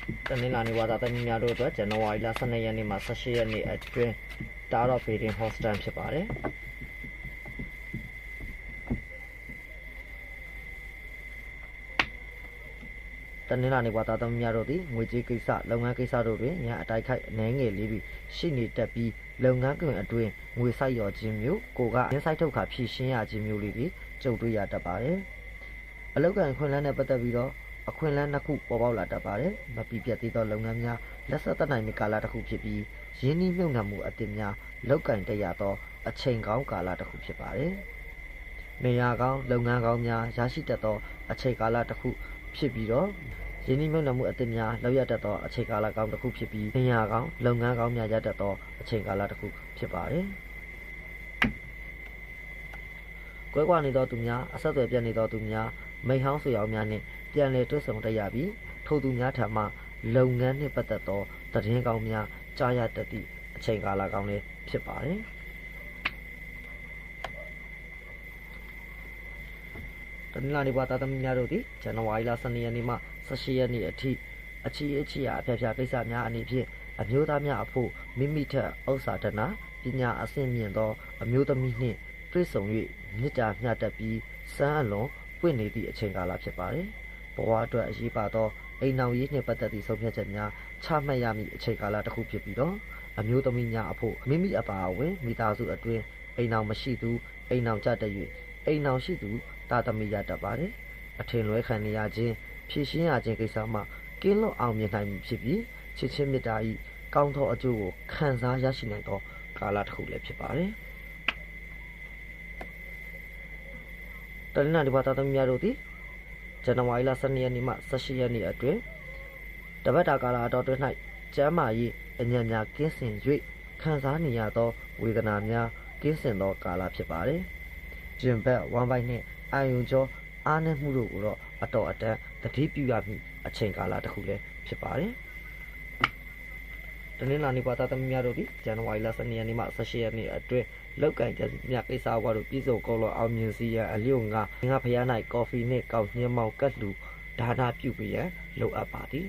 တနင်္လာနေ့ဝါသာသမီးများတို့အတွက်ဇန်နဝါရီလ12ရက်နေ့မှ18ရက်နေ့အတွင်းတာရော့ဘေဒင်ဟော့စတန်ဖြစ်ပါတယ်တနင်္လာနေ့ဝါသာသမီးများတို့သည်ငွေကြေးကိစ္စလုပ်ငန်းကိစ္စတို့တွင်ညာအတိုက်ခိုက်အနှဲငယ်လေးပြီးရှိနေတတ်ပြီးလုပ်ငန်းခွင်အတွင်းငွေစိုက်ရော်ခြင်းမျိုးကိုကရင်းစိုက်ထုတ်ခါဖြည့်ရှင်းရခြင်းမျိုးလေးတွေကြုံတွေ့ရတတ်ပါတယ်အလောက်ကန်ခွင့်လန်းနဲ့ပတ်သက်ပြီးတော့အခွင့်အလမ်းတစ်ခုပေါ်ပေါက်လာတတ်ပါတယ်။မပြတ်သေးသောလုပ်ငန်းများလက်ဆက်သက်နိုင်မည့်ကာလတစ်ခုဖြစ်ပြီးရင်းနှီးမြှုပ်နှံမှုအသစ်များလောက်ကင်တရသောအချိန်ကောင်းကာလတစ်ခုဖြစ်ပါတယ်။နေရာကောင်းလုပ်ငန်းကောင်းများရရှိတတ်သောအချိန်ကာလတစ်ခုဖြစ်ပြီးတော့ရင်းနှီးမြှုပ်နှံမှုအသစ်များလောက်ရတတ်သောအချိန်ကာလကောင်းတစ်ခုဖြစ်ပြီးနေရာကောင်းလုပ်ငန်းကောင်းများရတတ်သောအချိန်ကာလတစ်ခုဖြစ်ပါတယ်။ကွဲကွာနေသောသူများအဆက်အသွယ်ပြတ်နေသောသူများမိဟောင်းဆွေအောင်များနှင့်ပြန်လည်တွေ့ဆုံတတ်ရပြီးထိုသူများထံမှလုပ်ငန်းနှင့်ပတ်သက်သောသတင်းကောင်းများကြားရတတ်သည့်အချိန်ကာလကောင်းလေးဖြစ်ပါတယ်။တနင်္လာနေ့ဝါသာသမီးများတို့သည်ဇန်နဝါရီလ12ရက်နေ့မှ18ရက်နေ့အထိအချီအဖျက်ကိစ္စများအနေဖြင့်အမျိုးသားများအဖို့မိမိထက်ဥစ္စာဒနာပညာအဆင့်မြင့်သောအမျိုးသမီးနှင့်တွေ့ဆုံ၍မေတ္တာမျှတတ်ပြီးစမ်းအလွန်ပွင့်နေသည့်အချိန်ကာလဖြစ်ပါတယ်။ဘဝအတွက်အရေးပါသောအိမ်နောက်ရေးနှင့်ပတ်သက်သည့်ဆုံးဖြတ်ချက်များချမှတ်ရမည့်အချိန်ကာလတစ်ခုဖြစ်ပြီးတော့အမျိုးသမီးများအဖို့မိမိအပါအဝင်မိသားစုအတွင်းအိမ်နောက်မရှိသူအိမ်နောက်ကြတတ်၍အိမ်နောက်ရှိသူတာသမီရတတ်ပါတယ်။အထင်လွဲခံနေရခြင်းဖြည့်ရှင်းရခြင်းကိစ္စမှာကင်းလွတ်အောင်မြင်နိုင်မည်ဖြစ်ပြီးချစ်ချင်းမေတ္တာ၏ကောင်းသောအကျိုးကိုခံစားရရှိနိုင်သောကာလတစ်ခုလည်းဖြစ်ပါတယ်။တနင်္လာနေ့ဝါသာသမီးများတို့သည်ဇန်နဝါရီလ12ရက်နေ့မှ18ရက်နေ့အတွင်းတပတ်တာကာလအတော်တွင်၌ကျမ်းမာရေးအညံ့များကင်းစင်၍ခံစားနေရသောဝေဒနာများကင်းစင်သောကာလဖြစ်ပါတယ်။ဂျင်ဘက်ဝမ်ဘိုက်နှင့်အာယုံကျော်အားနည်းမှုတို့ကိုတော့အတော်အတန်သတိပြုရမည့်အချိန်ကာလတစ်ခုလည်းဖြစ်ပါတယ်။တနင်္လာနေ့ဝါသာသမီးများတို့သည်ဇန်နဝါရီလ12ရက်နေ့မှ18ရက်နေ့အတွင်းလောက်ကင်ကြမြကိစ္စဝါတို့ပြည်စုံကောလောအောင်မြင်စီရန်အလျုံငါဖျား၌ကော်ဖီနှင့်ကောက်ညှင်းမောင်ကတ်လူဒါနာပြုပေးရန်လိုအပ်ပါသည်